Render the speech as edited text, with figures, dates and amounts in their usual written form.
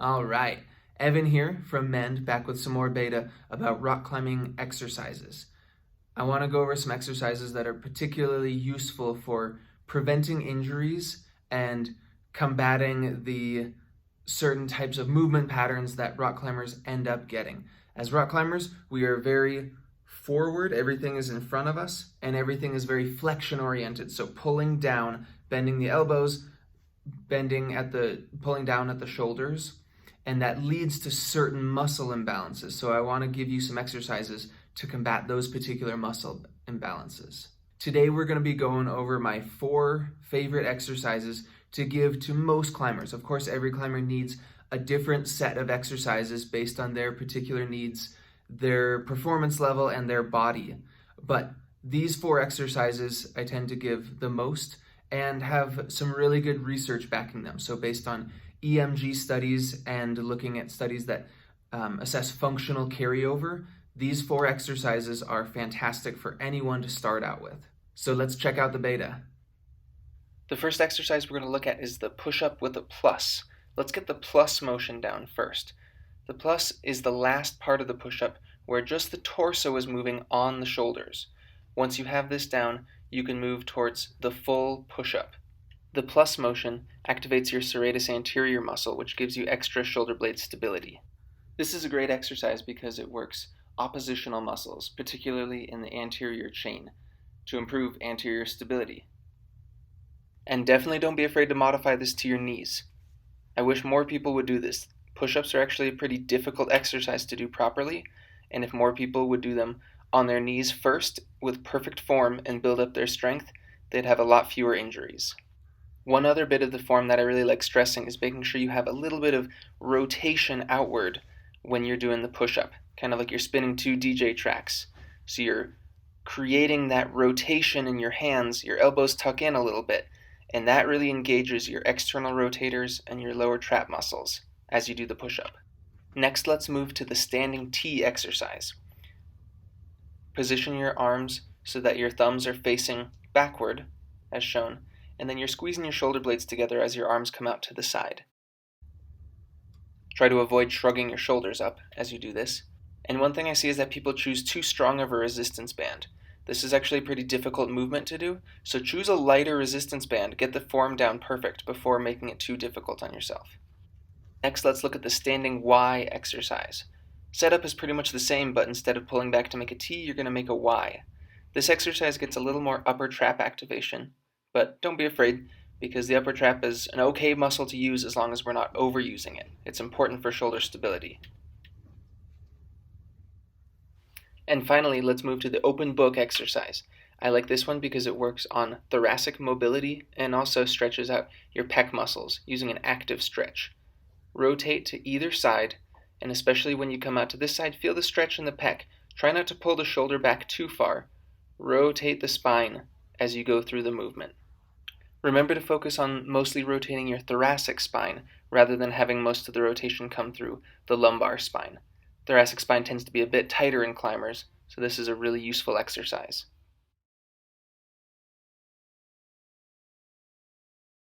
All right, Evan here from Mend, back with some more beta about rock climbing exercises. I want to go over some exercises that are particularly useful for preventing injuries and combating the certain types of movement patterns that rock climbers end up getting. As rock climbers, we are very forward, everything is in front of us, and everything is very flexion oriented. So pulling down, bending the elbows, pulling down at the shoulders, and that leads to certain muscle imbalances. So I want to give you some exercises to combat those particular muscle imbalances. Today we're going to be going over my 4 favorite exercises to give to most climbers. Of course, every climber needs a different set of exercises based on their particular needs, their performance level, and their body. But these 4 exercises I tend to give the most and have some really good research backing them. So based on EMG studies and looking at studies that assess functional carryover, these 4 exercises are fantastic for anyone to start out with. So let's check out the beta. The first exercise we're going to look at is the push-up with a plus. Let's get the plus motion down first. The plus is the last part of the push-up where just the torso is moving on the shoulders. Once you have this down, you can move towards the full push-up. The plus motion activates your serratus anterior muscle, which gives you extra shoulder blade stability. This is a great exercise because it works oppositional muscles, particularly in the anterior chain, to improve anterior stability. And definitely don't be afraid to modify this to your knees. I wish more people would do this. Push-ups are actually a pretty difficult exercise to do properly, and if more people would do them on their knees first with perfect form and build up their strength, they'd have a lot fewer injuries. One other bit of the form that I really like stressing is making sure you have a little bit of rotation outward when you're doing the push-up, kind of like you're spinning 2 DJ tracks. So you're creating that rotation in your hands, your elbows tuck in a little bit, and that really engages your external rotators and your lower trap muscles as you do the push-up. Next, let's move to the standing T exercise. Position your arms so that your thumbs are facing backward, as shown, and then you're squeezing your shoulder blades together as your arms come out to the side. Try to avoid shrugging your shoulders up as you do this. And one thing I see is that people choose too strong of a resistance band. This is actually a pretty difficult movement to do, so choose a lighter resistance band, get the form down perfect before making it too difficult on yourself. Next, let's look at the standing Y exercise. Setup is pretty much the same, but instead of pulling back to make a T, you're going to make a Y. This exercise gets a little more upper trap activation, but don't be afraid, because the upper trap is an okay muscle to use as long as we're not overusing it. It's important for shoulder stability. And finally, let's move to the open book exercise. I like this one because it works on thoracic mobility and also stretches out your pec muscles using an active stretch. Rotate to either side, and especially when you come out to this side, feel the stretch in the pec. Try not to pull the shoulder back too far. Rotate the spine as you go through the movement. Remember to focus on mostly rotating your thoracic spine rather than having most of the rotation come through the lumbar spine. Thoracic spine tends to be a bit tighter in climbers, so this is a really useful exercise.